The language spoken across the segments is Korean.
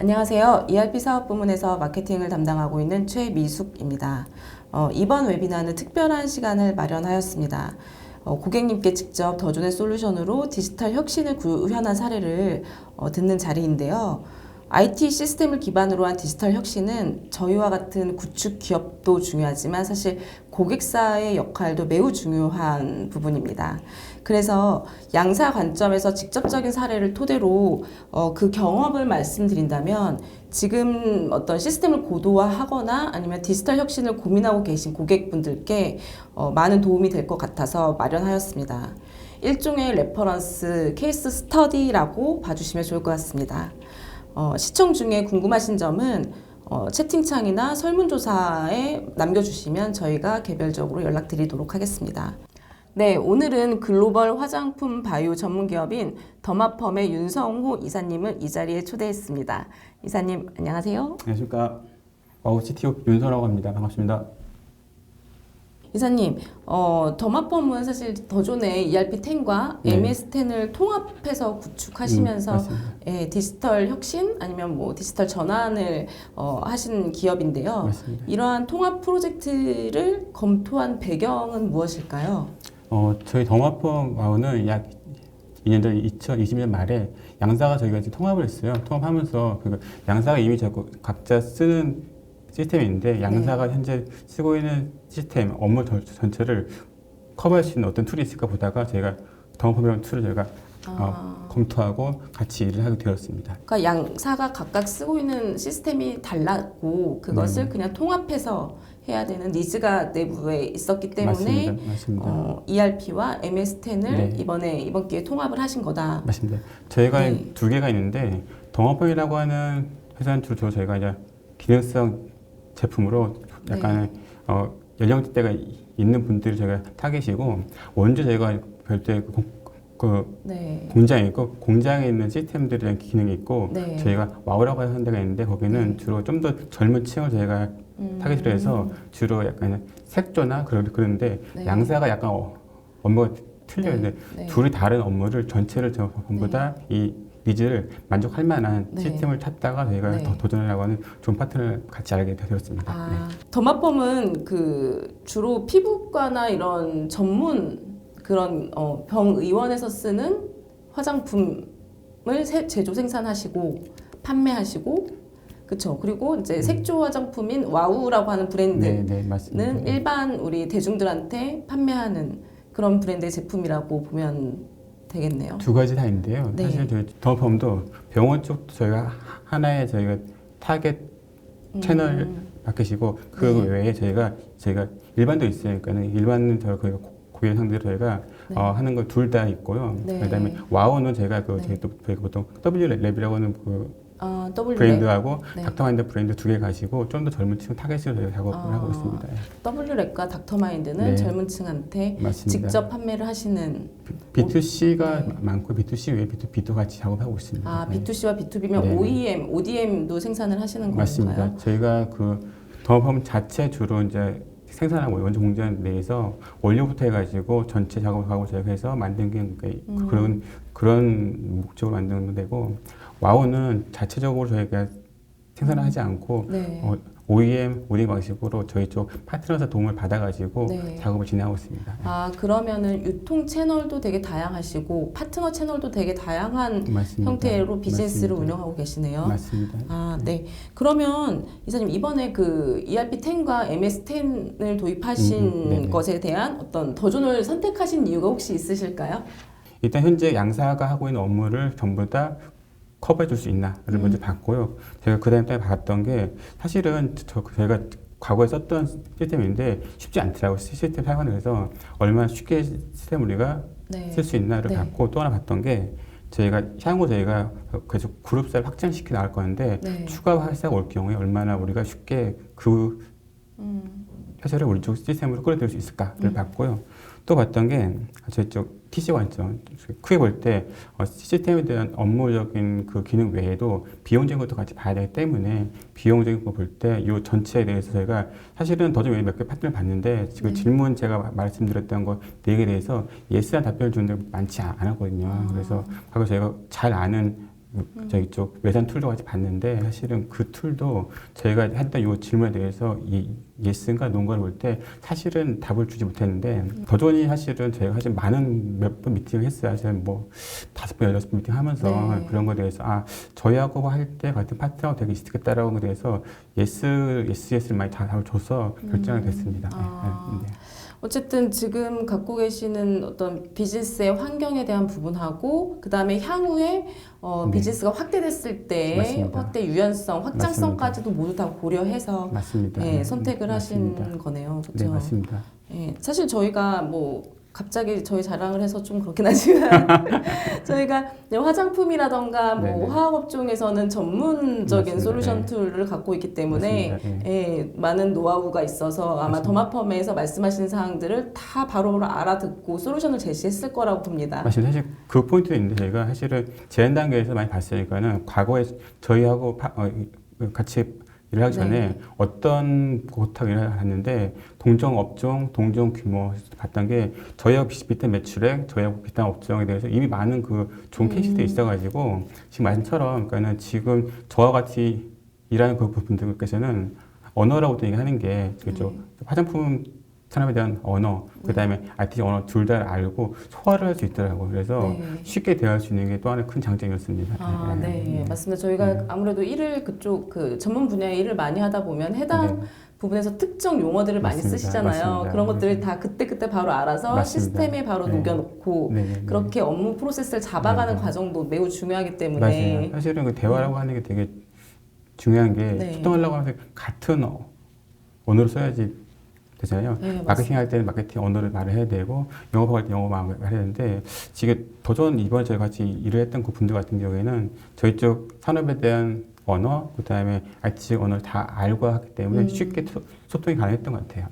안녕하세요. ERP 사업 부문에서 마케팅을 담당하고 있는 최미숙입니다. 이번 웨비나는 특별한 시간을 마련하였습니다. 고객님께 직접 더존의 솔루션으로 디지털 혁신을 구현한 사례를 듣는 자리인데요. IT 시스템을 기반으로 한 디지털 혁신은 저희와 같은 구축 기업도 중요하지만 사실 고객사의 역할도 매우 중요한 부분입니다. 그래서 양사 관점에서 직접적인 사례를 토대로 그 경험을 말씀드린다면 지금 어떤 시스템을 고도화하거나 아니면 디지털 혁신을 고민하고 계신 고객분들께 많은 도움이 될 것 같아서 마련하였습니다. 일종의 레퍼런스 케이스 스터디라고 봐주시면 좋을 것 같습니다. 시청 중에 궁금하신 점은 채팅창이나 설문조사에 남겨주시면 저희가 개별적으로 연락드리도록 하겠습니다. 네, 오늘은 글로벌 화장품 바이오 전문 기업인 더마펌의 윤성호 이사님을 이 자리에 초대했습니다. 이사님, 안녕하세요. 안녕하십니까. 와우 CTO 윤서라고 합니다. 반갑습니다. 이사님, 더마펌은 사실 더존의 ERP10과 네. MS10을 통합해서 구축하시면서 디지털 혁신 아니면 뭐 디지털 전환을 하신 기업인데요. 맞습니다. 이러한 통합 프로젝트를 검토한 배경은 무엇일까요? 저희 더마펌 와우는 약 2년 전 2020년 말에 양사가 저희가 이제 통합을 했어요. 통합하면서 그 양사가 이미 각자 쓰는 시스템이 있는데 양사가 현재 쓰고 있는 시스템 업무 전체를 커버할 수 있는 어떤 툴이 있을까 보다가 저희가 더마펌이라는 툴을 저희가 검토하고 같이 일을 하게 되었습니다. 그러니까 양사가 각각 쓰고 있는 시스템이 달랐고 그것을 그냥 통합해서 해야 되는 니즈가 내부에 있었기 때문에 맞습니다. ERP와 MS10을 이번 기회에 통합을 하신 거다. 맞습니다. 저희가 두 개가 있는데 더마펌이라고 하는 회사는 주로 저희가 이제 기능성 제품으로 약간 연령대가 있는 분들이 저희가 타겟이고 원주 저희가 별도의 공장이 있고 공장에 있는 시스템들에 대한 기능이 있고 저희가 와우라고 하는 데가 있는데 거기는 주로 좀 더 젊은 층을 저희가 타겟으로 해서 주로 약간 색조나 그런데 양사가 약간 업무가 틀려요. 둘이 다른 업무를 전체를 전부 다 이 니즈를 만족할 만한 시스템을 찾다가 저희가 도전하려고 하는 좋은 파트너를 같이 알게 되었습니다. 더마펌은 주로 피부과나 이런 전문 그런 병의원에서 쓰는 화장품을 제조 생산하시고 판매하시고 그렇죠. 그리고 이제 색조 화장품인 와우라고 하는 브랜드는 일반 우리 대중들한테 판매하는 그런 브랜드의 제품이라고 보면 되겠네요. 두 가지 다 있는데요. 사실 저희 더마펌도 병원 쪽도 저희가 하나의 저희가 타겟 채널 마켓이고 그 외에 저희가 일반도 있어요. 그러니까 일반은 저희가 고객 상대로 저희가 하는 거 둘 다 있고요. 그다음에 와우는 저희가 저희가 보통 W랩이라고 하는 브랜드하고 닥터마인드 브랜드 두 개 가지고 좀 더 젊은 층 타겟으로 저희가 작업을 하고 있습니다. W랩과 닥터마인드는 젊은 층한테 직접 판매를 하시는 B2C가 많고 B2C 외에 B2B도 같이 작업하고 있습니다. B2C와 B2B면 OEM, ODM도 생산을 하시는 건가요? 맞습니다. 저희가 더마펌 자체 주로 이제 생산하고 원조 공장 내에서 원료부터 해가지고 전체 작업하고 저희가 해서 만든 게 그런 목적으로 만드는 데고 와우는 자체적으로 저희가 생산을 하지 않고 OEM 방식으로 저희 쪽 파트너사 도움을 받아가지고 작업을 진행하고 있습니다. 그러면은 유통 채널도 되게 다양하시고 파트너 채널도 되게 다양한 형태로 비즈니스를 운영하고 계시네요. 맞습니다. 네. 그러면 이사님 이번에 ERP10과 MS10을 도입하신 것에 대한 어떤 더존을 선택하신 이유가 혹시 있으실까요? 일단 현재 양사가 하고 있는 업무를 전부 다 커버해 줄 수 있나를 먼저 봤고요. 제가 그 다음에 봤던 게 사실은 저희가 과거에 썼던 시스템인데 쉽지 않더라고요. 시스템 사용하는 데서 얼마나 쉽게 시스템을 우리가 쓸 수 있나를 봤고 또 하나 봤던 게 향후 저희가 계속 그룹사를 확장시켜 나갈 건데 추가 회사가 올 경우에 얼마나 우리가 쉽게 그 회사를 우리 쪽 시스템으로 끌어들일 수 있을까를 봤고요. 또 봤던 게 저희 쪽 TC 관점 크게 볼 때 시스템에 대한 업무적인 그 기능 외에도 비용적인 것도 같이 봐야 되기 때문에 비용적인 거 볼 때 이 전체에 대해서 저희가 사실은 더좀 외에 몇 개 파트너를 봤는데 지금 질문 제가 말씀드렸던 거 4개에 대해서 예스한 답변을 주는 데 많지 않았거든요. 그래서 과거 저희가 잘 아는 저희 쪽 외산 툴도 같이 봤는데 사실은 그 툴도 저희가 했던 이 질문에 대해서 이 예스인가 노인가를 볼 때 사실은 답을 주지 못했는데 더존이 사실은 저희가 사실 많은 몇 번 미팅을 했어요. 사실 뭐 5번, 16번 미팅 하면서 네. 그런 거에 대해서 저희하고 할 때 같은 파트너가 되게 있겠다라고 거에 대해서 예스를 많이 다 답을 줘서 결정이 됐습니다. 네. 어쨌든 지금 갖고 계시는 어떤 비즈니스의 환경에 대한 부분하고 그 다음에 향후에 네. 비즈니스가 확대됐을 때 맞습니다. 확대 유연성, 확장성까지도 모두 다 고려해서 맞습니다. 선택을 하신 거네요. 네, 그렇죠? 맞습니다. 사실 저희가 뭐 갑자기 저희 자랑을 해서 좀 그렇긴 하지만 저희가 화장품이라던가 뭐 네네. 화학업종에서는 전문적인 맞습니다. 솔루션 툴을 갖고 있기 때문에 맞습니다. 많은 노하우가 있어서 아마 맞습니다. 더마펌에서 말씀하신 사항들을 다 바로바로 알아듣고 솔루션을 제시했을 거라고 봅니다. 맞습니다. 사실 그 포인트도 있는데 저희가 사실은 제안 단계에서 많이 봤으니까는 과거에 저희하고 같이 일을 하기 전에 네. 어떤 곳하고 일을 했는데 동종 업종, 동종 규모 봤던 게 저희하고 비슷비슷한 매출액, 저희하고 비슷한 업종에 대해서 이미 많은 그 좋은 케이스들이 있어가지고 지금 말씀처럼 그러니까는 지금 저와 같이 일하는 그 분들께서는 언어라고 얘기하는 게 그죠. 화장품 산업에 대한 언어, 그 다음에 IT 언어 둘 다 알고 소화를 할 수 있더라고요. 그래서 쉽게 대화할 수 있는 게 또 하나의 큰 장점이었습니다. 네, 맞습니다. 저희가 아무래도 일을 그쪽 그 전문 분야의 일을 많이 하다 보면 해당 부분에서 특정 용어들을 많이 맞습니다. 쓰시잖아요. 맞습니다. 그런 것들을 다 그때그때 바로 알아서 맞습니다. 시스템에 바로 녹여놓고 그렇게 업무 프로세스를 잡아가는 과정도 매우 중요하기 때문에 맞아요. 사실은 그 대화라고 하는 게 되게 중요한 게 소통하려고 하면 같은 언어를 써야지 되잖아요. 마케팅 할 때는 마케팅 언어를 말을 해야 되고 영업할 때 영어 말을 해야 되는데 지금 도전 이번에 저희 같이 일을 했던 그 분들 같은 경우에는 저희 쪽 산업에 대한 언어, 그 다음에 IT 언어를 다 알고 하기 때문에 쉽게 소통이 가능했던 것 같아요.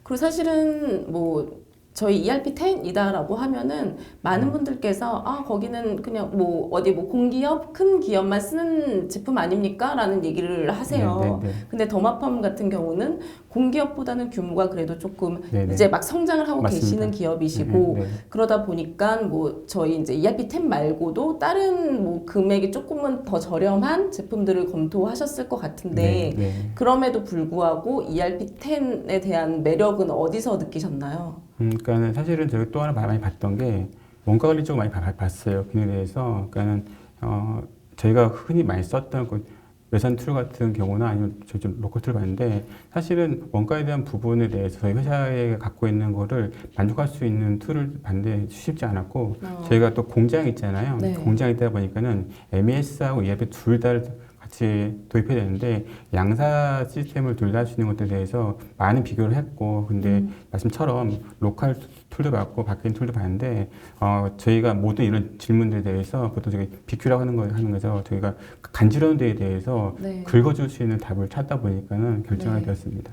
그리고 사실은 뭐 저희 ERP10이다라고 하면은 많은 분들께서 거기는 그냥 뭐 어디 뭐 공기업, 큰 기업만 쓰는 제품 아닙니까? 라는 얘기를 하세요. 근데 더마펌 같은 경우는 공기업보다는 규모가 그래도 조금 이제 막 성장을 하고 맞습니다. 계시는 기업이시고 그러다 보니까 뭐 저희 이제 ERP10 말고도 다른 뭐 금액이 조금은 더 저렴한 제품들을 검토하셨을 것 같은데 그럼에도 불구하고 ERP10에 대한 매력은 어디서 느끼셨나요? 그러니까는 사실은 저희 또 하나 많이 봤던 게 원가 관리 쪽을 많이 봤어요. 그에 대해서 그러니까는 저희가 흔히 많이 썼던 그 외산 툴 같은 경우나 아니면 저희 좀 로컬 툴 봤는데 사실은 원가에 대한 부분에 대해서 저희 회사에 갖고 있는 거를 만족할 수 있는 툴을 봤는데 쉽지 않았고 저희가 또 공장이 있잖아요. 공장이 있다 보니까는 MES하고 ERP 둘 다 같이 도입해야 되는데 양사 시스템을 둘 다 할 수 있는 것들에 대해서 많은 비교를 했고 근데 말씀처럼 로컬 툴도 봤고 바뀐 툴도 봤는데 저희가 모든 이런 질문들에 대해서 보통 저기 BQ라고 하는 거죠. 저희가 간지러운 데에 대해서 긁어줄 수 있는 답을 찾다 보니까는 결정이 되었습니다.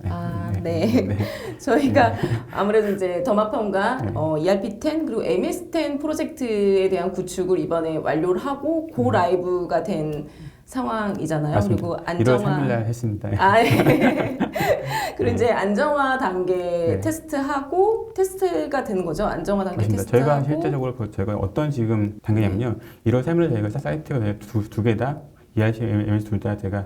저희가 아무래도 이제 더마펌과 ERP10 그리고 MS10 프로젝트에 대한 구축을 이번에 완료를 하고 고 라이브가 된 상황이잖아요. 맞습니다. 그리고 안정화 1월 3일 날 했습니다. 그리고 이제 안정화 단계 테스트하고 테스트가 되는 거죠. 안정화 단계 맞습니다. 테스트하고 저희가 실제적으로 저희가 어떤 지금 단계냐면요. 1월 3일에 저희가 사이트가 두 개 다 ERP, MS 둘 다 제가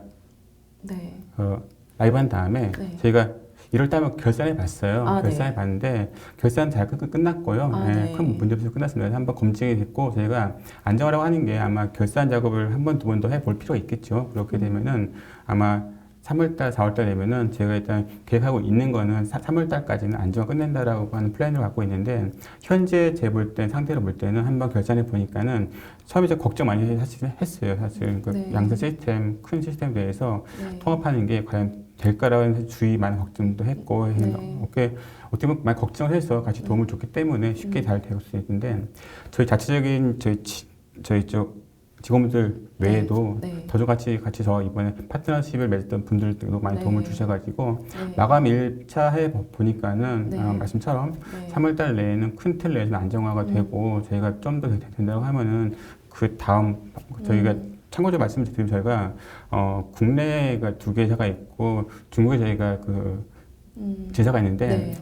라이브 한 다음에 저희가 1월 달에 결산해 봤어요. 결산해 봤는데 결산 잘 끝났고요. 큰 문제 없이 끝났습니다. 한번 검증이 됐고 저희가 안정화라고 하는 게 아마 결산 작업을 한 번, 두 번 더 해볼 필요가 있겠죠. 그렇게 되면은 아마 3월달, 4월달 되면은 제가 일단 계획하고 있는 거는 3월달까지는 안정화 끝낸다라고 하는 플랜을 갖고 있는데 현재 제 볼 때 상태로 볼 때는 한번 결산해 보니까는 처음에 좀 걱정 많이 했어요. 사실 그 양사 시스템, 큰 시스템에 대해서 통합하는 게 과연 될까라는 주의 많은 걱정도 했고 어떻게 보면 많이 걱정을 해서 같이 도움을 줬기 때문에 쉽게 잘 될 수 있는데 저희 자체적인 저희 쪽 직원분들 외에도 더조같이 저 이번에 파트너십을 맺었던 분들도 많이 도움을 주셔가지고 마감 1차 해 보니까는 말씀처럼 3월달 내에는 큰 틀 내에서는 안정화가 되고 저희가 좀 더 된다고 하면은 그 다음 저희가 참고적으로 말씀드리면 저희가 국내가 2개 회사가 있고 중국에 저희가 제자가 있는데 네.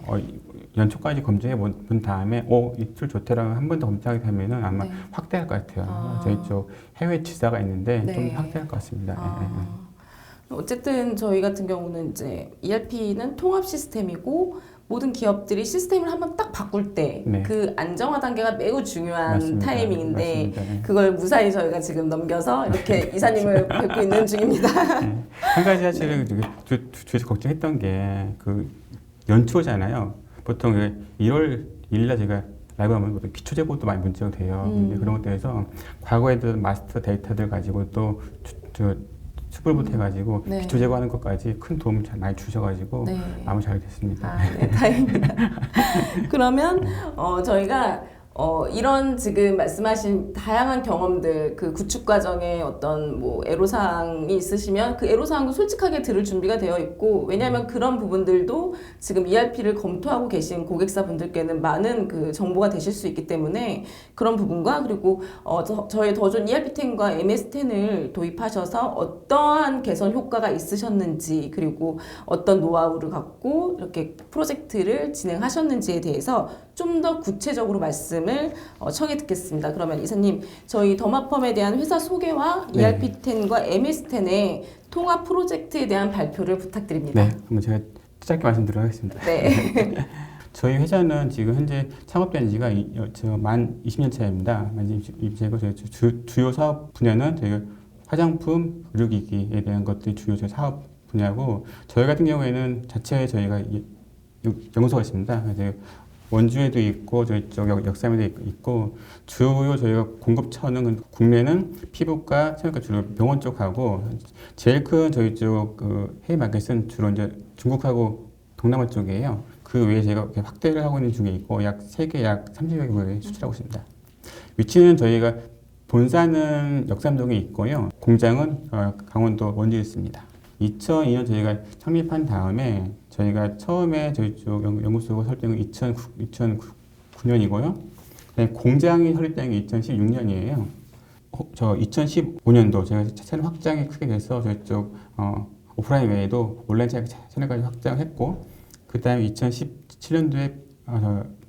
연초까지 검증해 본 다음에 이 툴 좋더라고 한 번 더 검증하게 되면은 아마 네. 확대할 것 같아요. 아. 저희 쪽 해외 지사가 있는데 네. 좀 확대할 것 같습니다. 어쨌든 저희 같은 경우는 이제 ERP는 통합 시스템이고 모든 기업들이 시스템을 한번 딱 바꿀 때 네. 그 안정화 단계가 매우 중요한 맞습니다. 타이밍인데 맞습니다. 네. 그걸 무사히 저희가 지금 넘겨서 이렇게 이사님을 뵙고 있는 중입니다. 네. 한 가지 사실은 주에서 걱정했던 게 그 연초잖아요. 보통 1월 1일날 제가 라이브 하면 기초 재고도 많이 문제가 돼요. 근데 그런 것들에서 과거에도 마스터 데이터들 가지고 또 수불부터 해가지고 네. 기초 제거하는 것까지 큰 도움을 많이 주셔가지고 네. 아무 잘 됐습니다. 네, 다행입니다. 그러면 저희가 이런 지금 말씀하신 다양한 경험들, 그 구축 과정에 어떤 뭐 애로사항이 있으시면 그 애로사항도 솔직하게 들을 준비가 되어 있고, 왜냐하면 그런 부분들도 지금 ERP를 검토하고 계신 고객사분들께는 많은 그 정보가 되실 수 있기 때문에 그런 부분과 그리고 저희 더존 ERP10과 MS10을 도입하셔서 어떠한 개선 효과가 있으셨는지, 그리고 어떤 노하우를 갖고 이렇게 프로젝트를 진행하셨는지에 대해서 좀 더 구체적으로 말씀을 청해 듣겠습니다. 그러면 이사님, 저희 더마펌에 대한 회사 소개와 네. ERP10과 MS10의 통합 프로젝트에 대한 발표를 부탁드립니다. 네, 그럼 제가 짧게 말씀드리도록 하겠습니다. 네. 저희 회사는 지금 현재 창업된 지가 만 20년 차입니다. 저희 주요 사업 분야는 저희가 화장품, 의료기기에 대한 것들이 주요 저희 사업 분야고, 저희 같은 경우에는 자체에 저희가 연구소가 있습니다. 그래서 원주에도 있고 저희 쪽 역삼에도 있고, 주요 저희가 공급처는 국내는 피부과, 성형외과 주로 병원 쪽하고, 제일 큰 저희 쪽 그 해외 마켓은 주로 이제 중국하고 동남아 쪽이에요. 그 외에 제가 확대를 하고 있는 중에 있고, 세계 약 30여 개국에 수출하고 있습니다. 위치는 저희가 본사는 역삼동에 있고요. 공장은 강원도 원주에 있습니다. 2002년 저희가 창립한 다음에 저희가 처음에 저희 쪽 연구소가 설립된 건 2009년이고요. 공장이 설립된 게 2016년이에요. 저 2015년도 제가 채널 확장이 크게 돼서 저희 쪽 오프라인 외에도 온라인 채널까지 확장했고, 그 다음에 2017년도에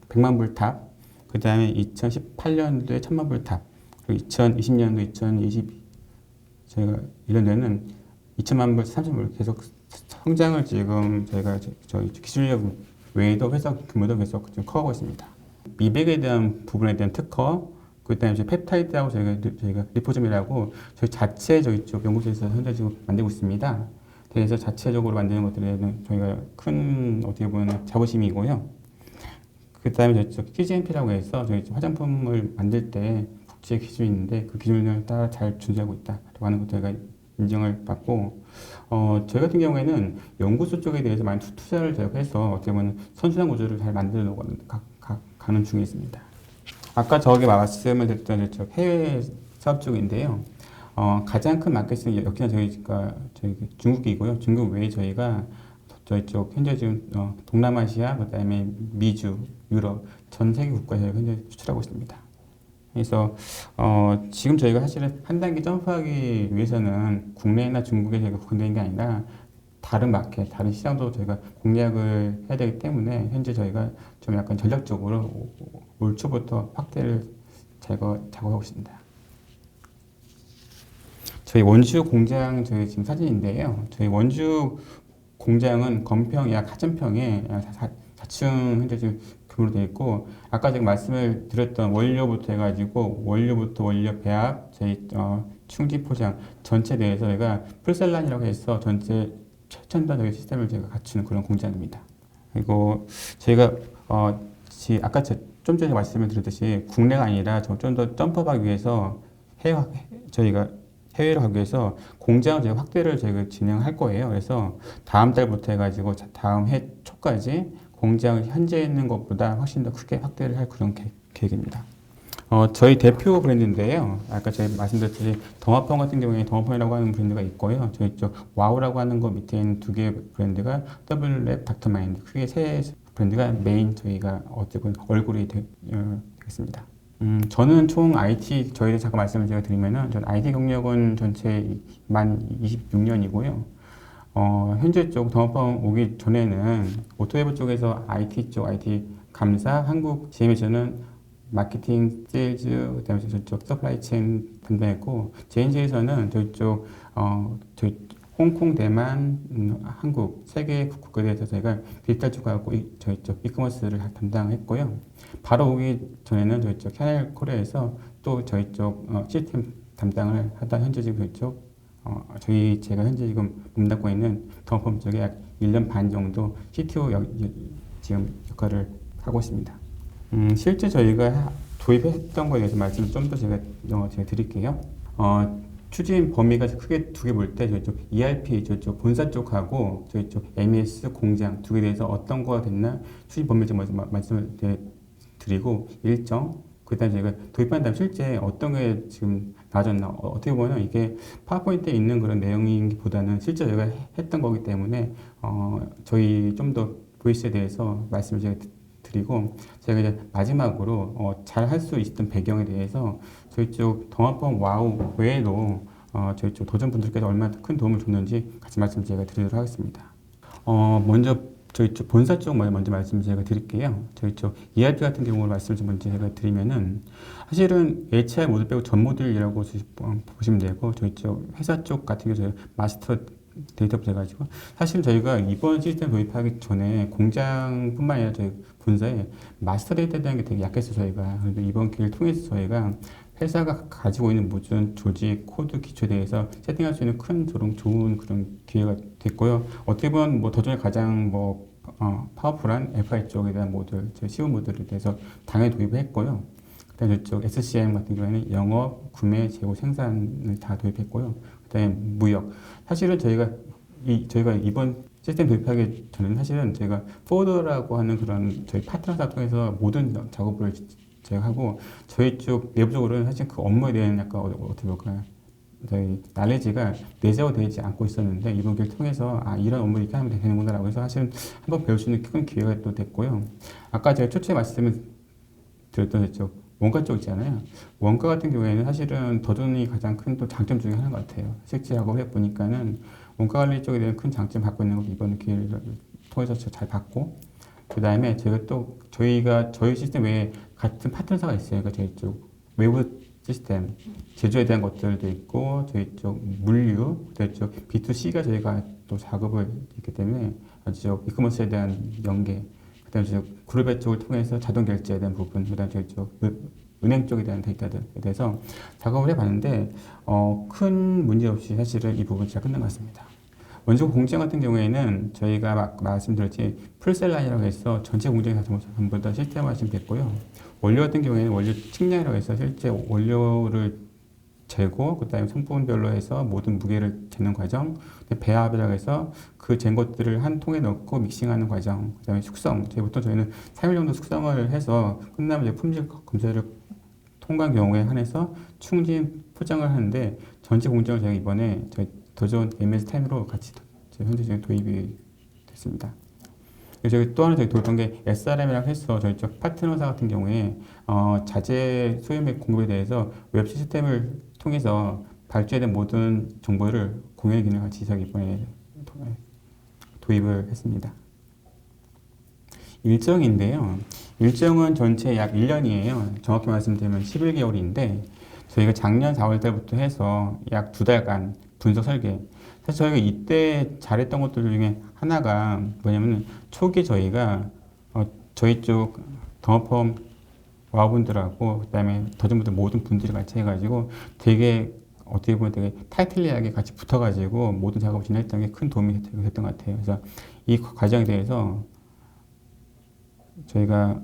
100만 불 탑, 그 다음에 2018년도에 1000만 불 탑, 그리고 2020년도, 2020 저희가 이런 데는 2천만 불, 3천만 불 계속 성장을 지금 저희가 저희 기술력 외에도 회사 규모도 계속 지금 커가고 있습니다. 미백에 대한 부분에 대한 특허, 그다음에 이제 펩타이드하고 저희가 리포즘이라고 저희 자체 저희 쪽 연구소에서 현재 지금 만들고 있습니다. 그래서 자체적으로 만드는 것들에는 저희가 큰 어떻게 보면 자부심이고요. 그다음에 저희 쪽 CGMP라고 해서 저희 화장품을 만들 때 국제 기준이 있는데 그 기준을 따라 잘 준수하고 있다라고 하는 것들 저희가 인정을 받고, 저희 같은 경우에는 연구소 쪽에 대해서 많이 투자를 저희가 해서 어떻게 보면 선순환 구조를 잘 만들어 가는 중에 있습니다. 아까 저기 말씀을 드렸던 해외 사업 쪽인데요. 가장 큰 마켓은 역시나 저희 중국이고요. 중국 외에 저희가 저희 쪽 현재 지금 동남아시아, 그다음에 미주, 유럽 전 세계 국가에 현재 수출하고 있습니다. 그래서 지금 저희가 사실은 한 단계 점프하기 위해서는 국내나 중국에 저희가 국한되는 게 아니라 다른 마켓, 다른 시장도 저희가 공략을 해야 되기 때문에 현재 저희가 좀 약간 전략적으로 올 초부터 확대를 작업하고 있습니다. 저희 원주 공장 저희 지금 사진인데요. 저희 원주 공장은 건평 약 4,000평에 4층 현재 지금 규모로 되어 있고, 아까 제가 말씀을 드렸던 원료부터 해가지고 원료 배합, 저희 충지 포장 전체 대해서 저희가 풀셀란이라고 해서 전체 최첨단 저희 시스템을 제가 갖추는 그런 공장입니다. 그리고 저희가 아까 좀 전에 말씀을 드렸듯이 국내가 아니라 좀 더 점프하기 위해서 저희가 해외로 가기 위해서 공장을 저희가 확대를 저희가 진행할 거예요. 그래서 다음 달부터 해가지고 다음 해 초까지 공장을 현재 있는 것보다 훨씬 더 크게 확대를 할 그런 계획입니다. 저희 대표 브랜드인데요. 아까 제가 말씀드렸듯이 더마펌 같은 경우에 더마펌이라고 하는 브랜드가 있고요. 저희 쪽 와우라고 하는 거 밑에 있는 두 개의 브랜드가 더블랩, 닥터마인드, 크게 세 브랜드가 메인 저희가 어쨌든 얼굴이 되겠습니다. 저는 총 IT, 저희를 잠깐 말씀을 제가 드리면은, 전 IT 경력은 전체 만 26년이고요. 현재 쪽 덤업펌 오기 전에는 오토웨브 쪽에서 IT 쪽 IT 감사, 한국 GM에서는 마케팅, 세일즈, 그다음에 저쪽 서플라이 체인 담당했고 JNJ에서는 저희 홍콩, 대만, 한국 세 개 국가대에서 저희가 디지털 쪽하고 저희 쪽 이커머스를 담당했고요. 바로 오기 전에는 저희 쪽 캐넬 코리아에서 또 저희 쪽 시스템 담당을 하다 현재 지금 저희 쪽 제가 현재 지금 몸담고 있는 덤펌 쪽에 약 1년 반 정도 CTO 지금 역할을 하고 있습니다. 실제 저희가 도입했던 거에 대해서 말씀을 좀 더 제가 드릴게요. 추진 범위가 크게 두 개 볼 때 저쪽 ERP 저쪽 본사 쪽하고 저쪽 MES 공장 두 개 대해서 어떤 거가 됐나 추진 범위 좀 말씀을 드리고 일정 그다음에 저희가 도입한 다음 실제 어떤 게 지금 나아졌나 어떻게 보면 이게 파워포인트에 있는 그런 내용이기보다는 실제 저희가 했던 거기 때문에 저희 좀 더 보이스에 대해서 말씀을 제가 드리고 제가 이제 마지막으로 잘 할 수 있었던 배경에 대해서 저희 쪽 덤업펌 와우 외에도 저희 쪽 도전분들께서 얼마나 큰 도움을 줬는지 같이 말씀 제가 드리도록 하겠습니다. 먼저 저희 쪽 본사 쪽 먼저 말씀 제가 드릴게요. 저희 쪽 ERP 같은 경우를 말씀을 좀 먼저 제가 드리면은 사실은 HR 모듈 빼고 전 모듈이라고 보시면 되고 저희 쪽 회사 쪽 같은 경우 저희 마스터 데이터부터 해가지고 사실 저희가 이번 시스템 도입하기 전에 공장뿐만 아니라 저희 본사에 마스터 데이터에 대한 게 되게 약했어요 저희가. 그런데 이번 기회를 통해서 저희가 회사가 가지고 있는 모든 조직, 코드 기초에 대해서 세팅할 수 있는 큰 좋은 그런 기회가 됐고요. 어떻게 보면 더전에 가장 파워풀한 FI 쪽에 대한 모듈, 저희 CEO 모듈에 대해서 당연히 도입을 했고요. 그다음에 이쪽 SCM 같은 경우에는 영업, 구매, 재고, 생산을 다 도입했고요. 그다음에 무역. 사실은 저희가 이번 시스템 도입하기 전에는 사실은 저희가 포더라고 하는 그런 저희 파트너사 통해서 모든 작업을 제가 하고 저희 쪽 내부적으로는 사실 그 업무에 대한 약간 어떻게 볼까요? 저희 날레지가 내재화되지 않고 있었는데 이번 기회를 통해서 이런 업무를 이렇게 하면 되는구나라고 해서 사실은 한번 배울 수 있는 큰 기회가 또 됐고요. 아까 제가 초초에 말씀을 드렸던 이쪽 원가 쪽 있잖아요. 원가 같은 경우에는 사실은 더존이 가장 큰 또 장점 중에 하나인 것 같아요. 실제 작업을 해보니까는 원가 관리 쪽에 대한 큰 장점 갖고 있는 것도 이번 기회를 통해서 잘 봤고 그 다음에 제가 또 저희 시스템 외에 같은 파트너사가 있어요. 그러니까 저희 쪽 외부 시스템 제조에 대한 것들도 있고 저희 쪽 물류, 저희 쪽 B2C가 저희가 또 작업을 했기 때문에 아주 이커머스에 대한 연계 그다음에 그룹의 쪽을 통해서 자동 결제에 대한 부분, 그다음에 저희 쪽 은행 쪽에 대한 데이터들에 대해서 작업을 해봤는데 큰 문제 없이 사실은 이 부분 잘 끝난 것 같습니다. 먼저 공장 같은 경우에는 저희가 말씀드렸지 풀셀라인이라고 해서 전체 공장이 전부 다 시스템화 지금 됐고요. 원료 같은 경우에는 원료 측량이라고 해서 실제 원료를 재고 그다음에 성분별로 해서 모든 무게를 재는 과정, 배합이라고 해서 그 잰 것들을 한 통에 넣고 믹싱하는 과정, 그다음에 숙성. 저희는 3일 정도 숙성을 해서 끝나면 이제 품질 검사를 통과한 경우에 한해서 충진 포장을 하는데 전체 공정을 저희가 이번에 저희 더존 MS10으로 같이 현재 지금 도입이 됐습니다. 저희 또 하나 저희 도입한 게 SRM이라고 해서 저희 쪽 파트너사 같은 경우에 자재 소유맥 공급에 대해서 웹 시스템을 통해서 발주된 모든 정보를 공유의 기능을 같이 저희 이번에 도입을 했습니다. 일정인데요. 일정은 전체 약 1년이에요. 정확히 말씀드리면 11개월인데 저희가 작년 4월 달부터 해서 약 2달간 분석 설계. 사실 저희가 이때 잘했던 것들 중에 하나가 뭐냐면 초기 저희가 저희 쪽 덤업펌 와우분들하고 그다음에 더전분들 모든 분들이 같이 해가지고 되게 어떻게 보면 되게 타이틀리하게 같이 붙어가지고 모든 작업을 진행했던 게 큰 도움이 됐던 것 같아요. 그래서 이 과정에 대해서 저희가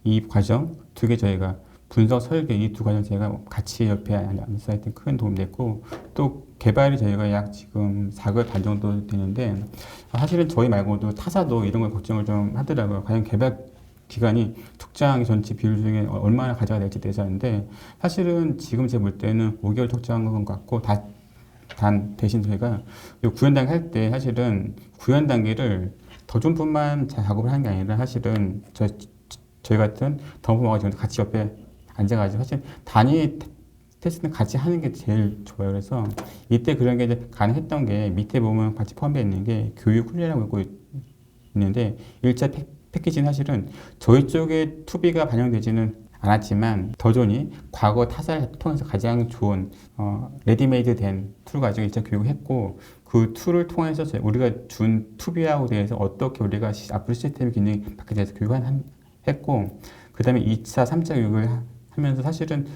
이 과정 두 개 저희가 분석 설계 이 두 과정 제가 같이 옆에 앉아서 했던 큰 도움이 됐고 또 개발이 저희가 약 지금 4개월 반 정도 되는데 사실은 저희 말고도 타사도 이런 걸 걱정을 좀 하더라고요. 과연 개발 기간이 tuk장 전체 비율 중에 얼마나 가져야 될지 대해서인데 사실은 지금 제가 볼 때는 5개월 tuk장한 것 같고 단 대신 저희가 구현 단계 할 때 사실은 구현 단계를 더존뿐만 작업을 하는 게 아니라 사실은 저희 같은 덤프하고 같이 옆에 앉아가지고 사실 단위 테스트는 같이 하는 게 제일 좋아요. 그래서 이때 그런 게 이제 가능했던 게 밑에 보면 같이 포함되어 있는 게 교육 훈련이라고 있고 있는데 1차 패키지는 사실은 저희 쪽에 투비가 반영되지는 않았지만 더존이 과거 타사를 통해서 가장 좋은 레디메이드 된 툴 가지고 1차 교육을 했고 그 툴을 통해서 우리가 준 투비하고 대해서 어떻게 우리가 앞으로 시스템 기능이 바뀌게 돼서 교육을 했고 그 다음에 2차, 3차 교육을 하면서 사실은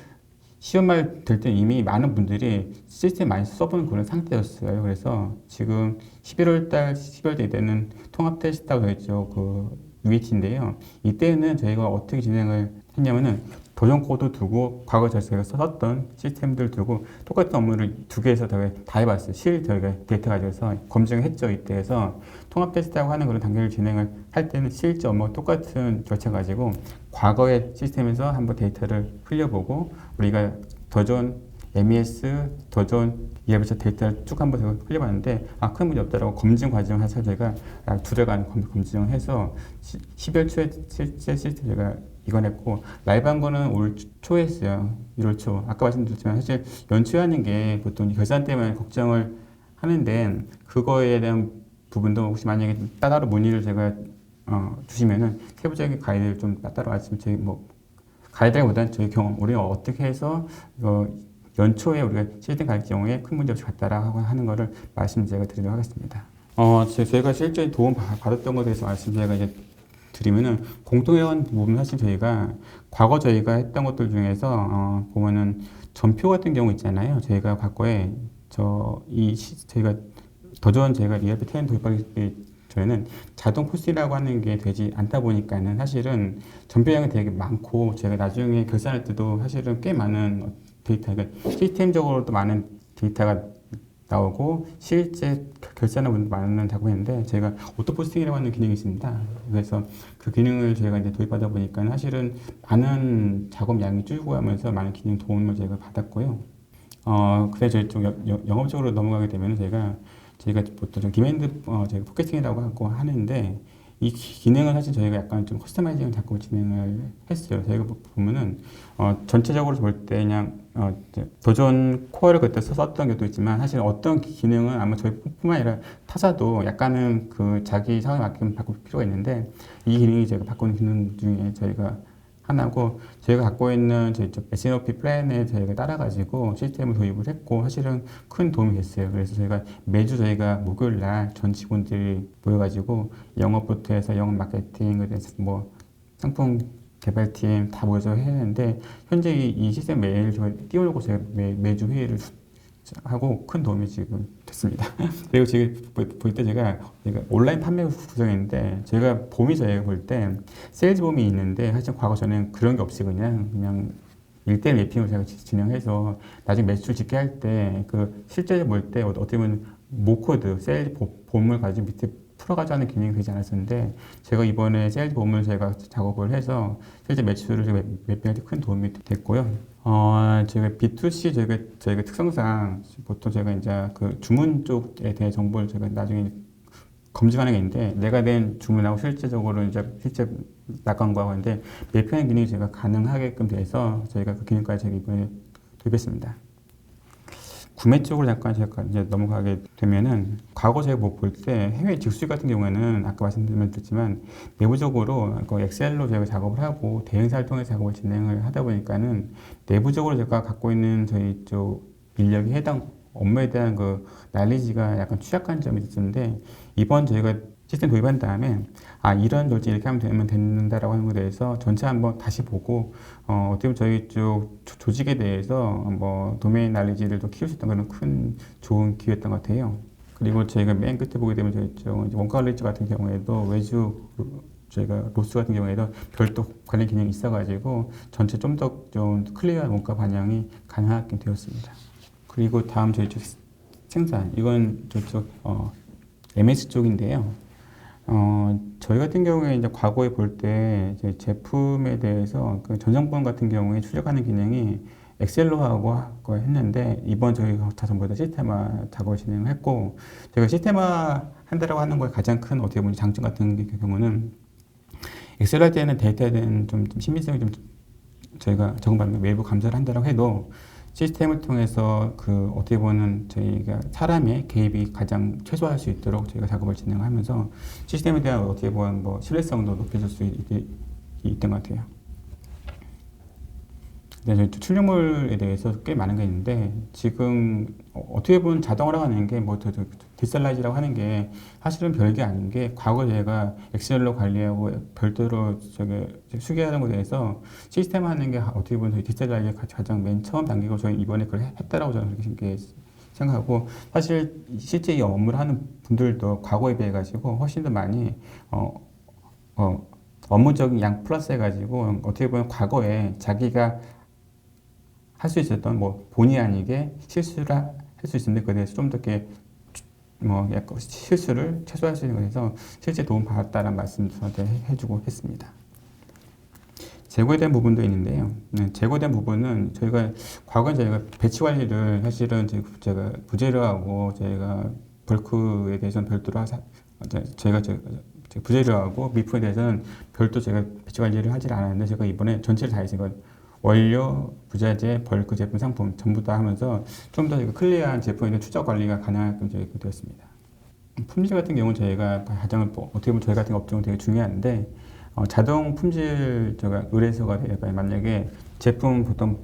시험말 될 때 이미 많은 분들이 시스템 많이 써보는 그런 상태였어요. 그래서 지금 11월 때는 통합 테스트하고 있죠. 그 UAT인데요. 이때는 저희가 어떻게 진행을 했냐면은 도전 코드 두고 과거 저희가 썼던 시스템들 두고 똑같은 업무를 두 개에서 다 해봤어요. 저희가 데이터 가지고서 검증했죠. 이때에서 통합 테스트하고 하는 그런 단계를 진행을 할 때는 실제 업무 똑같은 절차 가지고 과거의 시스템에서 한번 데이터를 흘려보고 우리가 더존 MES, 더존 이해부터 데이터를 쭉 한번 흘려봤는데 큰 문제 없다라고 검증 과정을 해서 저희가 두 달간 검증을 해서 12월 초에 실제 시스템 저희가 이관했고 라이브한 거는 올 초에 했어요. 1월 초. 아까 말씀드렸지만 사실 연초에 하는 게 보통 결산 때문에 걱정을 하는데 그거에 대한 부분도 혹시 만약에 따로 문의를 제가 주시면은 세부적인 가이드를 좀 따로 왔으면 저희 뭐 가이드보다는 저희 경험 우리가 어떻게 해서 연초에 우리가 시스템 갈 경우에 큰 문제 없이 갔다라고 하는 거를 말씀 제가 드리도록 하겠습니다. 저희가 실제 도움 받았던 것에 대해서 말씀 제가 이제 드리면은 공통해온 부분 사실 저희가 과거 저희가 했던 것들 중에서 보면은 전표 같은 경우 있잖아요. 저희가 과거에 저희가 더존 저희가 ERP 10 도입하기 저희는 자동 포스팅이라고 하는 게 되지 않다 보니까는 사실은 전표량이 되게 많고 제가 나중에 결산할 때도 사실은 꽤 많은 데이터, 그러니까 시스템적으로도 많은 데이터가 나오고 실제 결산하는 분도 많다고 했는데 제가 오토 포스팅이라고 하는 기능이 있습니다. 그래서 그 기능을 저희가 이제 도입하다 보니까 사실은 많은 작업량이 줄고하면서 많은 기능 도움을 저희가 받았고요. 그래서 저희 좀 영업적으로 넘어가게 되면 저희가 보통 좀 디맨드 저희가 포켓팅이라고 하고 하는데 이 기능은 사실 저희가 약간 좀 커스터마이징 작업을 진행을 했어요. 저희가 보면은 전체적으로 볼 때 그냥 도전 코어를 그때 썼던 것도 있지만 사실 어떤 기능은 아마 저희뿐만 아니라 타사도 약간은 그 자기 상황에 맞게 바꿀 필요가 있는데 이 기능이 저희가 바꾸는 기능 중에 저희가 하나고 저희가 갖고 있는 저희 S&OP 플랜에 저희가 따라가지고 시스템을 도입을 했고 사실은 큰 도움이 됐어요. 그래서 저희가 매주 저희가 목요일 날 전 직원들이 모여가지고 영업부터 해서 영업 마케팅, 뭐 상품 개발팀 다 모여서 했는데 현재 이 시스템 메일 저희 띄워놓고 제가 매주 회의를 하고 큰 도움이 지금 됐습니다. 그리고 지금 볼 때 제가 온라인 판매 구성인데 제가 봄이 저희가 볼 때 세일즈 봄이 있는데 사실 과거 전에는 그런 게 없이 그냥 1대1 매핑을 제가 진행해서 나중에 매출 집계할 때 그 실제 볼 때 어떻게 보면 모코드 세일즈 봄을 가지고 밑에 풀어가지고 하는 기능이 되지 않았었는데 제가 이번에 세일즈 봄을 제가 작업을 해서 실제 매출을 매핑할 때 큰 도움이 됐고요. 저희가 B2C 저희가 특성상 보통 제가 이제 그 주문 쪽에 대해 정보를 제가 나중에 검증하는 게 있는데 내가 낸 주문하고 실제적으로 실제 나간 거하고 하는데 매핑하는 기능이 제가 가능하게끔 돼서 저희가 그 기능까지 제가 이번에 도입했습니다. 구매 쪽으로 잠깐 제가 이제 넘어가게 되면은 과거 제가 볼 때 해외 직수입 같은 경우에는 아까 말씀드렸지만 내부적으로 그 엑셀로 제가 작업을 하고 대행사를 통해서 작업을 진행을 하다 보니까는 내부적으로 제가 갖고 있는 저희 쪽 인력이 해당 업무에 대한 그 날리지가 약간 취약한 점이 있었는데 이번 저희가 시스템 도입한 다음에 이런 절차 이렇게 하면 된다라고 하는 것에 대해서 전체 한번 다시 보고 어떻게 보면 저희 쪽 조직에 대해서 뭐 도메인 날리지를 더 키울 수 있던 그런 큰 좋은 기회였던 것 같아요. 그리고 저희가 맨 끝에 보게 되면 저희 쪽 원가 관리지 같은 경우에도 외주 저희가 로스 같은 경우에도 별도 관련 기능이 있어가지고 전체 좀 더 좀 클리어한 원가 반영이 가능하게 되었습니다. 그리고 다음 저희 쪽 생산 이건 저쪽 MS 쪽인데요. 저희 같은 경우에 이제 과거에 볼 때 제품에 대해서 그 전성분 같은 경우에 출력하는 기능이 엑셀로 하고 했는데 이번 저희가 다 전부 다 시스템화 작업을 진행했고 제가 시스템화 한다라고 하는 거에 가장 큰 어떻게 보면 장점 같은 경우는 엑셀 할 때는 데이터에 대한 좀 신빙성이 좀 저희가 적은 반면 외부 감사를 한다라고 해도 시스템을 통해서 그 어떻게 보면 저희가 사람의 개입이 가장 최소화할 수 있도록 저희가 작업을 진행하면서 시스템에 대한 어떻게 보면 뭐 신뢰성도 높여줄 수 있던 것 같아요. 네, 저희 출력물에 대해서 꽤 많은 게 있는데 지금 어떻게 보면 자동화라고 하는 게 뭐 디셀라이즈라고 하는 게 사실은 별게 아닌 게 과거 제가 엑셀로 관리하고 별도로 저기 수기하는 것에 대해서 시스템 하는 게 어떻게 보면 저희 디셀라이즈 가장 맨 처음 단계고 저희 이번에 그걸 했다라고 저는 그렇게 생각하고 사실 실제 이 업무를 하는 분들도 과거에 비해 가지고 훨씬 더 많이 업무적인 양 플러스 해가지고 어떻게 보면 과거에 자기가 할 수 있었던 뭐 본의 아니게 실수를 할 수 있었는데 그에 대해서 좀 더 이렇게 뭐 약간 실수를 최소화할 수 있는 것에서 실제 도움 받았다는 말씀도 저한테 해주고 했습니다. 재고에 대한 부분도 있는데요. 재고에 대한 부분은 저희가 과거에 저희가 배치 관리를 사실은 제가 부재료하고 저희가 벌크에 대해서는 별도로 저희가 부재료하고 미품에 대해서는 별도 제가 배치 관리를 하질 않았는데 제가 이번에 전체를 다 해서 원료, 부자재, 벌크 제품, 상품 전부 다 하면서 좀 더 클리어한 제품에 대한 추적 관리가 가능하게끔 되었습니다. 품질 같은 경우는 저희가 가장 어떻게 보면 저희 같은 업종은 되게 중요한데 자동 품질 제가 의뢰서가 돼요. 만약에 제품 보통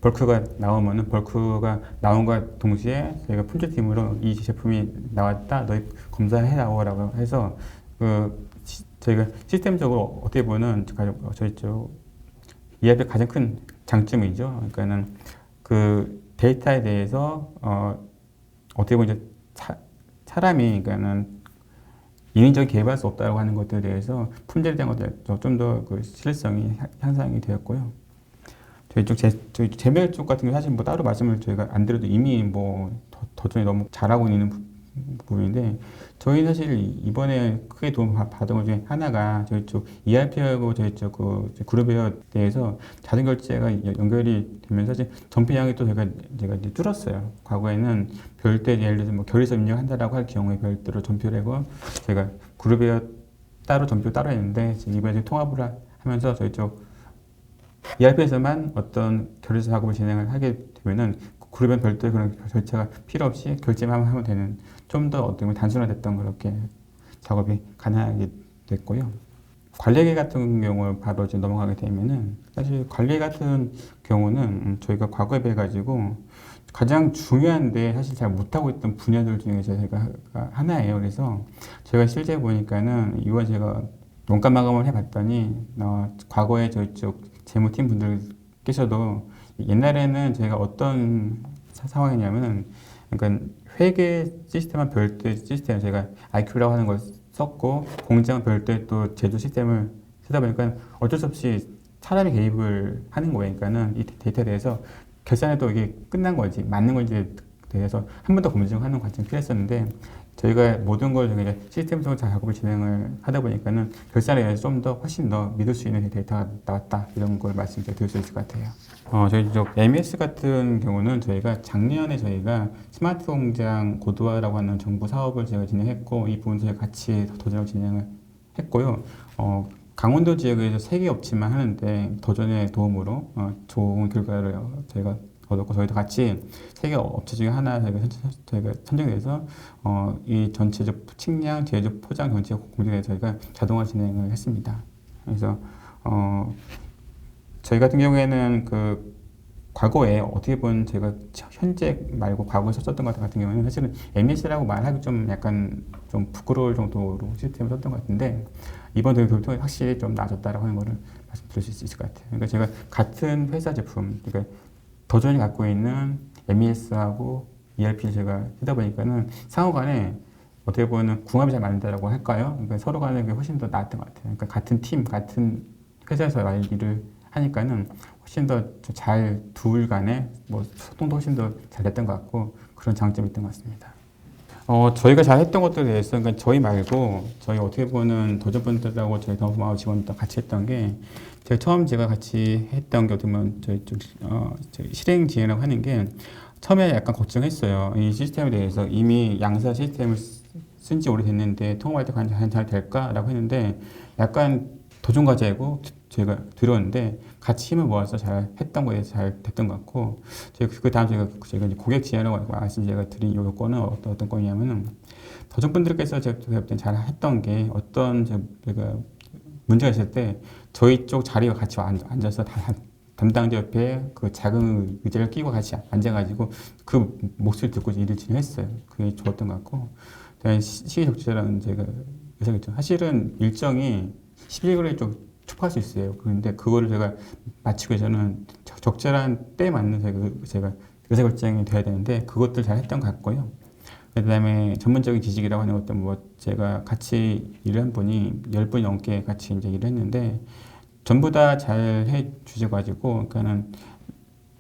벌크가 나오면은 벌크가 나온과 동시에 저희가 품질팀으로 이 제품이 나왔다, 너희 검사해 나오라고 해서 저희가 시스템적으로 어떻게 보면 저희 쪽 ERP의 가장 큰 장점이죠. 그러니까는 그 데이터에 대해서 어떻게 보면 이제 사람이 그러니까는 인위적인 개입할 수 없다고 하는 것들에 대해서 품질에 대한 것들 좀 더 그 신뢰성이 향상이 되었고요. 저희 재멸 쪽 같은 경우 사실 뭐 따로 말씀을 저희가 안 드려도 이미 뭐 도전이 너무 잘하고 있는 부분인데 저희 사실 이번에 크게 도움 받은 것 중에 하나가 저희 쪽 ERP하고 저희 쪽 그 그룹웨어 대해서 자동 결제가 연결이 되면서 사실 전피량이 또 제가 이제 줄었어요. 과거에는 별도의 예를 들어서 뭐 결의서 입력한다라고 할 경우에 별도로 전표를 하고 제가 그룹웨어 따로 전표 따로 했는데 이번에 통합을 하면서 저희 쪽 ERP에서만 어떤 결의서 작업을 진행을 하게 되면은 그룹엔 별도의 그런 절차가 필요 없이 결제만 하면 되는 좀 더 어떻게 보면 단순화됐던 그렇게 작업이 가능하게 됐고요. 관리계 같은 경우 바로 이제 넘어가게 되면은 사실 관리 같은 경우는 저희가 과거에 비해 가지고 가장 중요한데 사실 잘 못하고 있던 분야들 중에 제가 하나예요. 그래서 제가 실제 보니까는 이번 제가 원가 마감을 해봤더니 과거에 저희 쪽 재무팀 분들께서도 옛날에는 제가 어떤 상황이냐면은 그러니까 회계 시스템은 별도의 시스템 제가 IQ라고 하는 걸 썼고 공장은 별도의 또 제조 시스템을 쓰다 보니까 어쩔 수 없이 사람이 개입을 하는 거예요. 그러니까는 이 데이터에 대해서 결산해도 이게 끝난 건지 맞는 건지에 대해서 한 번 더 검증하는 과정이 필요했었는데 저희가 모든 걸 이제 시스템적으로 작업을 진행을 하다 보니까는 결산에 대해서 좀 더 훨씬 더 믿을 수 있는 데이터가 나왔다 이런 걸 말씀드릴 수 있을 것 같아요. 저희 MES 같은 경우는 저희가 작년에 저희가 스마트 공장 고도화라고 하는 정부 사업을 제가 진행했고 이 부분 저희가 같이 도전을 진행을 했고요. 강원도 지역에서 3개 업체만 하는데 도전의 도움으로 좋은 결과를 저희가 얻었고 저희도 같이 3개 업체 중에 하나 저희가 선정돼서 이 전체적 측량, 제조, 포장 전체 공정에 저희가 자동화 진행을 했습니다. 그래서 저희 같은 경우에는 그 과거에 어떻게 보면 제가 현재 말고 과거에 썼던 것 같은 경우에는 사실은 MES라고 말하기 좀 약간 좀 부끄러울 정도로 시스템을 썼던 것 같은데 이번 교육을 통해 확실히 좀 나아졌다라고 하는 거를 말씀드릴 수 있을 것 같아요. 그러니까 제가 같은 회사 제품, 그러니까 도전이 갖고 있는 MES하고 ERP를 제가 쓰다 보니까는 상호 간에 어떻게 보면 궁합이 잘 맞는다라고 할까요? 그러니까 서로 간에 훨씬 더 나았던 것 같아요. 그러니까 같은 팀, 같은 회사에서 일을 하니까는 훨씬 더 잘 둘 간에 뭐 소통도 훨씬 더 잘 됐던 것 같고 그런 장점이 있던 것 같습니다. 저희가 잘 했던 것들에 대해서 그러니까 저희 말고 저희 어떻게 보면 도전분들하고 저희 더마우 직원들 같이 했던 게 제가 같이 했던 게 어떻게 보면 저희 실행 진행이라고 하는 게 처음에 약간 걱정했어요. 이 시스템에 대해서 이미 양사 시스템을 쓴 지 오래됐는데 통합할 때 과연 잘 될까라고 했는데 약간 도전 과제고 제가 들었는데 같이 힘을 모아서 잘 했던 거에 잘 됐던 것 같고, 그 다음 제가 이제 고객 지원이라고 말씀 제가 드린 요건은 어떤 거냐면은, 더존분들께서 제가 볼 때 잘 했던 게 어떤 제가 문제가 있을 때 저희 쪽 자리와 같이 앉아서 담당자 옆에 그 작은 의자를 끼고 같이 앉아가지고 그 목소리 듣고 일을 진행했어요. 그게 좋았던 것 같고, 그다음에 시기적절한 제가 의사겠죠. 사실은 일정이 11개월에 좀 촉박할 수 있어요. 그런데 그거를 제가 마치기 위해서는 적절한 때에 맞는 제가 의사결정이 돼야 되는데 그것들 잘 했던 것 같고요. 그다음에 전문적인 지식이라고 하는 것도 뭐 제가 같이 일한 분이 10분이 넘게 같이 이제 일을 했는데 전부 다 잘 해 주셔가지고 그러니까는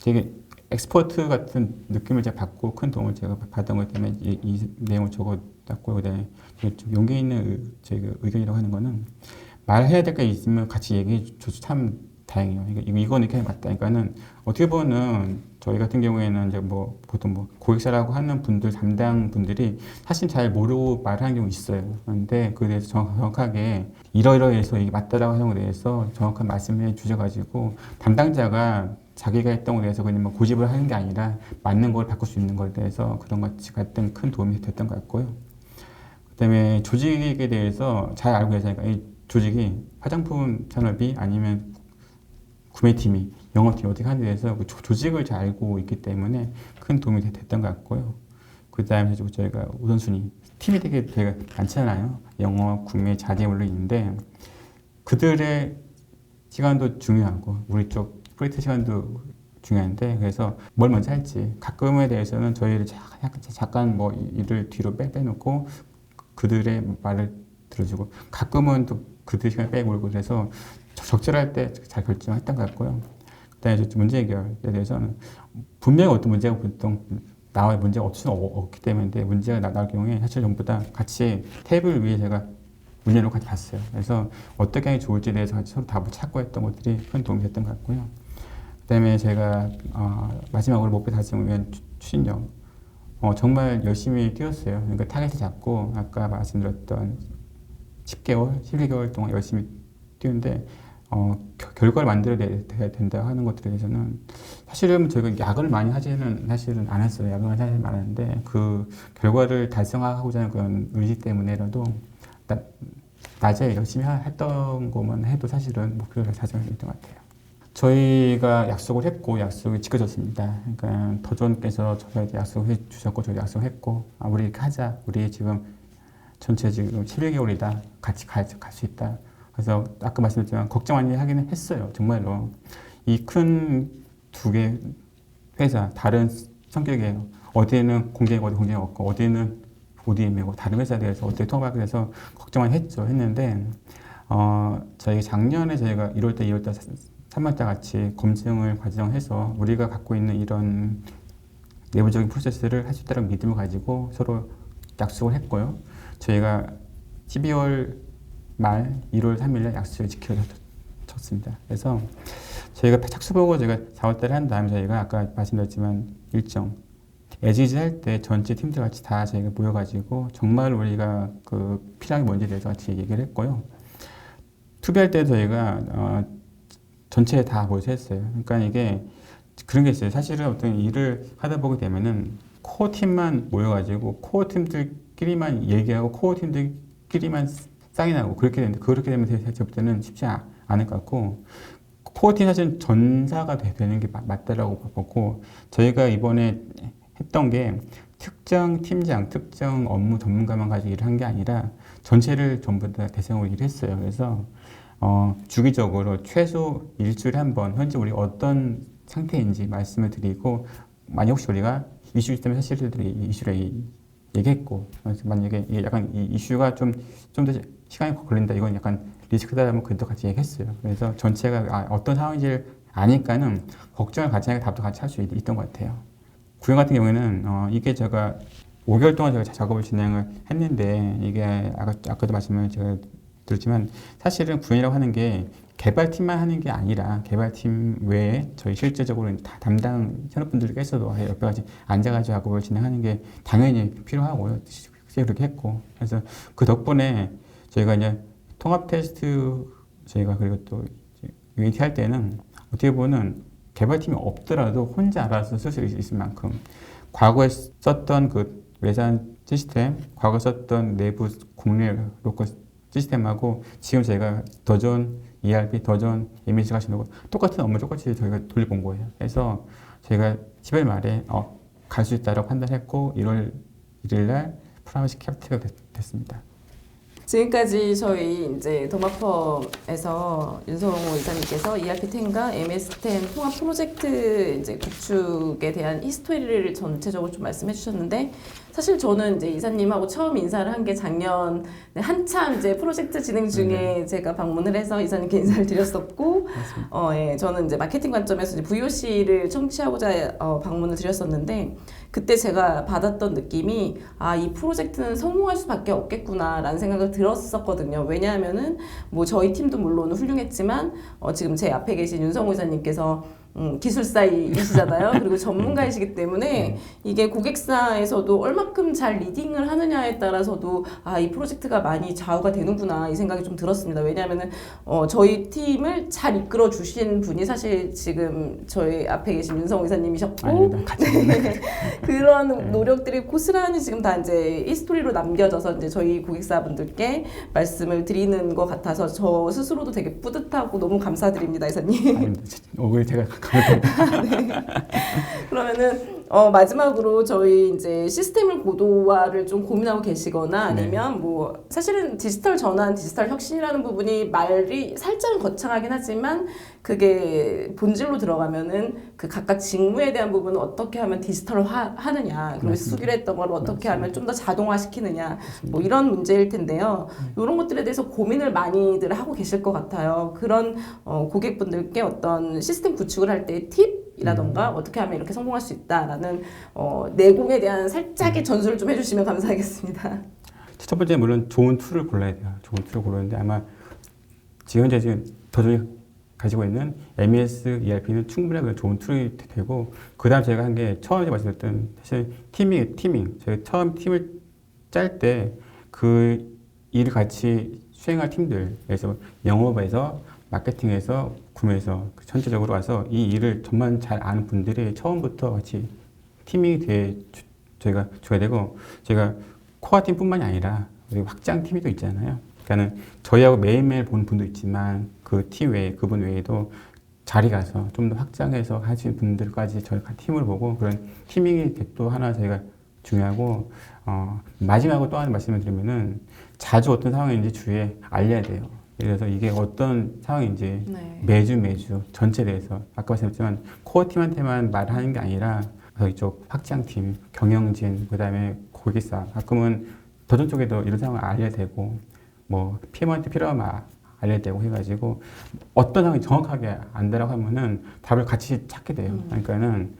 되게 엑스퍼트 같은 느낌을 제가 받고 큰 도움을 제가 받은 것 때문에 이 내용을 적어놨고, 그다음에 좀 용기 있는 제가 의견이라고 하는 거는 말해야 될 게 있으면 같이 얘기해 줘서 참 다행이에요. 이거는 이렇게 맞다. 그러니까는 어떻게 보면은 저희 같은 경우에는 이제 뭐 보통 뭐 고객사라고 하는 분들 담당 분들이 사실 잘 모르고 말하는 경우 있어요. 그런데 그에 대해서 정확하게 이러이러해서 이게 맞다라고 하는 것에 대해서 정확한 말씀해 주셔가지고 담당자가 자기가 했던 것에 대해서 그냥 뭐 고집을 하는 게 아니라 맞는 걸 바꿀 수 있는 것에 대해서 그런 것 같은 큰 도움이 됐던 것 같고요. 그다음에 조직에 대해서 잘 알고 계시니까 이 조직이 화장품 산업이 아니면 구매팀이 영업팀이 어떻게 하는지에 대해서 그 조직을 잘 알고 있기 때문에 큰 도움이 됐던 것 같고요. 그 다음에 저희가 우선순위 팀이 되게 많잖아요. 영업, 구매, 자재 물론 있는데 그들의 시간도 중요하고 우리 쪽 프로젝트 시간도 중요한데 그래서 뭘 먼저 할지 가끔에 대해서는 저희를 잠깐 뭐 일을 뒤로 빼놓고 그들의 말을 들어주고 가끔은 또 그들 시간 빼고 그래서 적절할 때 잘 결정했던 것 같고요. 그다음에 문제 해결에 대해서는 분명히 어떤 문제가 보통 나와 문제가 없기 때문에 문제가 나올 경우에 사실 전부 다 같이 테이블 위에 제가 문제로 같이 봤어요. 그래서 어떻게 하면 좋을지에 대해서 같이 서로 답을 찾고 했던 것들이 큰 도움이 됐던 것 같고요. 그다음에 제가 마지막으로 목표 달성을 위한 추진력 정말 열심히 뛰었어요. 그러니까 타겟을 잡고 아까 말씀드렸던 10개월, 12개월 동안 열심히 뛰는데 결과를 만들어야 된다 하는 것들에 대해서는 사실은 저희가 야근을 많이 하지는 사실은 않았어요. 야근을 사실 많았는데 그 결과를 달성하고자 하는 그런 의지 때문에라도 낮에 열심히 했던 것만 해도 사실은 목표를 달성했던 것 같아요. 저희가 약속을 했고 약속이 지켜졌습니다. 그러니까 더존께서 저희한테 약속을 해주셨고 저희 약속했고 우리 이렇게 하자. 우리 지금 전체 지금 7개월이다. 같이 갈 수 있다. 그래서 아까 말씀드렸지만 걱정 많이 하기는 했어요. 정말로 이 큰 두 개 회사 다른 성격이에요. 어디에는 공장이고 어디 공장이 없고 어디는 ODM이고 다른 회사에 대해서 어떻게 통합하게 돼서 걱정 많이 했는데 저희 작년에 저희가 1월달 2월달 3월달 같이 검증을 과정해서 우리가 갖고 있는 이런 내부적인 프로세스를 할 수 있다는 믿음을 가지고 서로 약속을 했고요. 저희가 12월 말 1월 3일에 약속을 지켜줬습니다. 그래서 저희가 착수보고 제가 4월달에 한 다음에 저희가 아까 말씀드렸지만 일정 에지지 할 때 전체 팀들 같이 다 저희가 모여가지고 정말 우리가 그 필요한 게 뭔지에 대해서 같이 얘기를 했고요. 투비할 때 저희가 전체 다 모여서 했어요. 그러니까 이게 그런 게 있어요. 사실은 어떤 일을 하다 보게 되면은 코어 팀만 모여가지고 코어 팀들끼리만 얘기하고 코어 팀들끼리만 쌍이 나고 그렇게 되면 제가 볼 때는 쉽지 않을 것 같고 코어 팀 사실 전사가 되는 게 맞다라고 보고 저희가 이번에 했던 게 특정 팀장, 특정 업무 전문가만 가지고 일을 한 게 아니라 전체를 전부 다 대상으로 일을 했어요. 그래서 주기적으로 최소 일주일에 한 번 현재 우리 어떤 상태인지 말씀을 드리고 만약 혹시 우리가 이슈 있다면 사실들이 이슈를 얘기했고 만약에 이게 약간 이 이슈가 좀 더 시간이 걸린다 이건 약간 리스크다 하면 그것도 같이 얘기했어요. 그래서 전체가 어떤 상황인지를 아니까는 걱정을 같이 하니까 답도 같이 할 수 있던 것 같아요. 구형 같은 경우에는 이게 제가 5개월 동안 제가 작업을 진행을 했는데 이게 아까도 말씀을 제가 들었지만 사실은 구현이라고 하는 게 개발팀만 하는 게 아니라 개발팀 외에 저희 실제적으로 다 담당 현업분들께서도 옆에 같이 앉아가지고 작업을 진행하는 게 당연히 필요하고요. 그렇게 했고 그래서 그 덕분에 저희가 이제 통합 테스트 저희가 그리고 또 유니티 할 때는 어떻게 보면 개발팀이 없더라도 혼자 알아서 쓸 수 있을 만큼 과거에 썼던 그 외산 시스템, 과거 썼던 내부 국내 로컬 시스템하고 지금 제가 더 좋은 ERP, 더 좋은 MES 하시는 거 똑같은 업무 똑같이 저희가 돌려본 거예요. 그래서 제가 10월 말에 갈 수 있다고 판단했고 1월 1일 날 프라이머시 캡티가 됐습니다. 지금까지 저희 이제 더마펌에서 윤성호 이사님께서 ERP10과 MS10 통합 프로젝트 이제 구축에 대한 히스토리를 전체적으로 좀 말씀해 주셨는데, 사실 저는 이제 이사님하고 처음 인사를 한 게 작년 한참 이제 프로젝트 진행 중에 제가 방문을 해서 이사님께 인사를 드렸었고, 예, 저는 이제 마케팅 관점에서 이제 VOC를 청취하고자 방문을 드렸었는데, 그때 제가 받았던 느낌이 이 프로젝트는 성공할 수밖에 없겠구나라는 생각을 들었었거든요. 왜냐하면은 뭐 저희 팀도 물론 훌륭했지만 지금 제 앞에 계신 윤성호 이사님께서 기술사이시잖아요. 그리고 전문가이시기 때문에 이게 고객사에서도 얼마큼 잘 리딩을 하느냐에 따라서도 이 프로젝트가 많이 좌우가 되는구나 이 생각이 좀 들었습니다. 왜냐하면은 저희 팀을 잘 이끌어 주신 분이 사실 지금 저희 앞에 계신 윤성호 이사님이셨고, 아닙니다. 네. 그런 노력들이 고스란히 지금 다 이제 히스토리로 남겨져서 이제 저희 고객사분들께 말씀을 드리는 것 같아서 저 스스로도 되게 뿌듯하고 너무 감사드립니다, 이사님. 아닙니다. 오늘 제가 네. 그러면은 마지막으로 저희 이제 시스템을 고도화를 좀 고민하고 계시거나 아니면 뭐 사실은 디지털 전환, 디지털 혁신이라는 부분이 말이 살짝은 거창하긴 하지만 그게 본질로 들어가면은 그 각각 직무에 대한 부분은 어떻게 하면 디지털화 하느냐, 그리고 쓰기로 했던 걸 어떻게 하면 좀 더 자동화시키느냐, 뭐 이런 문제일 텐데요. 이런 것들에 대해서 고민을 많이들 하고 계실 것 같아요. 그런 고객분들께 어떤 시스템 구축을 할 때 팁이라던가 어떻게 하면 이렇게 성공할 수 있다라는 내공에 대한 살짝의 전수를 좀 해주시면 감사하겠습니다. 첫 번째 물론 좋은 툴을 골라야 돼요. 좋은 툴을 고르는데 아마 지금 더존이 가지고 있는 MES ERP는 충분하게 좋은 툴이 되고, 그 다음 제가 한 게 처음에 말씀드렸던 사실 티밍. 제가 처음 팀을 짤 때 그 일을 같이 수행할 팀들에서 영업에서 마케팅에서 구매에서 전체적으로 와서 이 일을 정말 잘 아는 분들이 처음부터 같이 팀이 저희가 줘야 되고, 제가 코어 팀뿐만이 아니라 확장 팀이 또 있잖아요. 그러니까는 저희하고 매일매일 보는 분도 있지만 그 팀 외에 그분 외에도 자리 가서 좀 더 확장해서 하시는 분들까지 저희가 팀을 보고 그런 팀밍이 또 하나 저희가 중요하고, 마지막으로 또 하나 말씀을 드리면은 자주 어떤 상황인지 주위에 알려야 돼요. 그래서 이게 어떤 상황인지 매주 전체에 대해서 아까 말씀드렸지만 코어 팀한테만 말하는 게 아니라 이쪽 확장팀, 경영진, 그 다음에 고객사, 가끔은 더존 쪽에도 이런 상황을 알려야 되고, 뭐 PM한테 필요하면 알려야 되고 해가지고 어떤 상황이 정확하게 안다라고 하면은 답을 같이 찾게 돼요. 그러니까는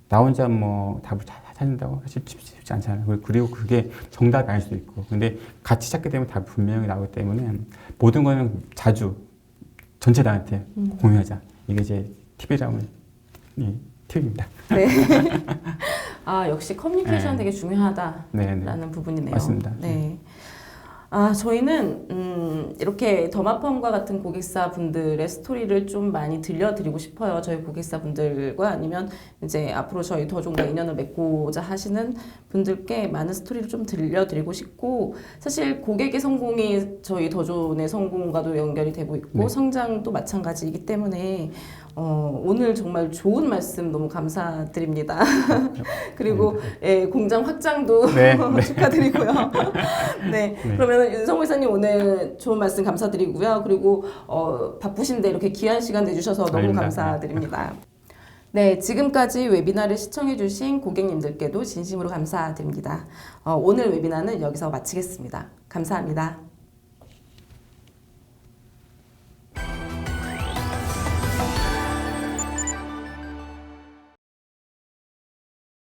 나 혼자 뭐 답을 찾는다고 사실 쉽지 않잖아요. 그리고 그게 정답이 아닐 수도 있고, 근데 같이 찾게 되면 답이 분명히 나오기 때문에 모든 거는 자주 전체 다한테 공유하자. 이게 제 팁이라면 팁입니다. 네. 역시 커뮤니케이션 되게 중요하다라는 부분이네요. 맞습니다. 네. 저희는 이렇게 더마펌과 같은 고객사 분들의 스토리를 좀 많이 들려드리고 싶어요. 저희 고객사 분들과 아니면 이제 앞으로 저희 더존과 인연을 맺고자 하시는 분들께 많은 스토리를 좀 들려드리고 싶고, 사실 고객의 성공이 저희 더존의 성공과도 연결이 되고 있고 성장도 마찬가지이기 때문에 오늘 정말 좋은 말씀 너무 감사드립니다. 그리고 공장 확장도 축하드리고요. 네, 그러면 윤성호 이사님 오늘 좋은 말씀 감사드리고요. 그리고 바쁘신데 이렇게 귀한 시간 내주셔서 너무 감사드립니다. 네, 지금까지 웨비나를 시청해주신 고객님들께도 진심으로 감사드립니다. 오늘 웨비나는 여기서 마치겠습니다. 감사합니다.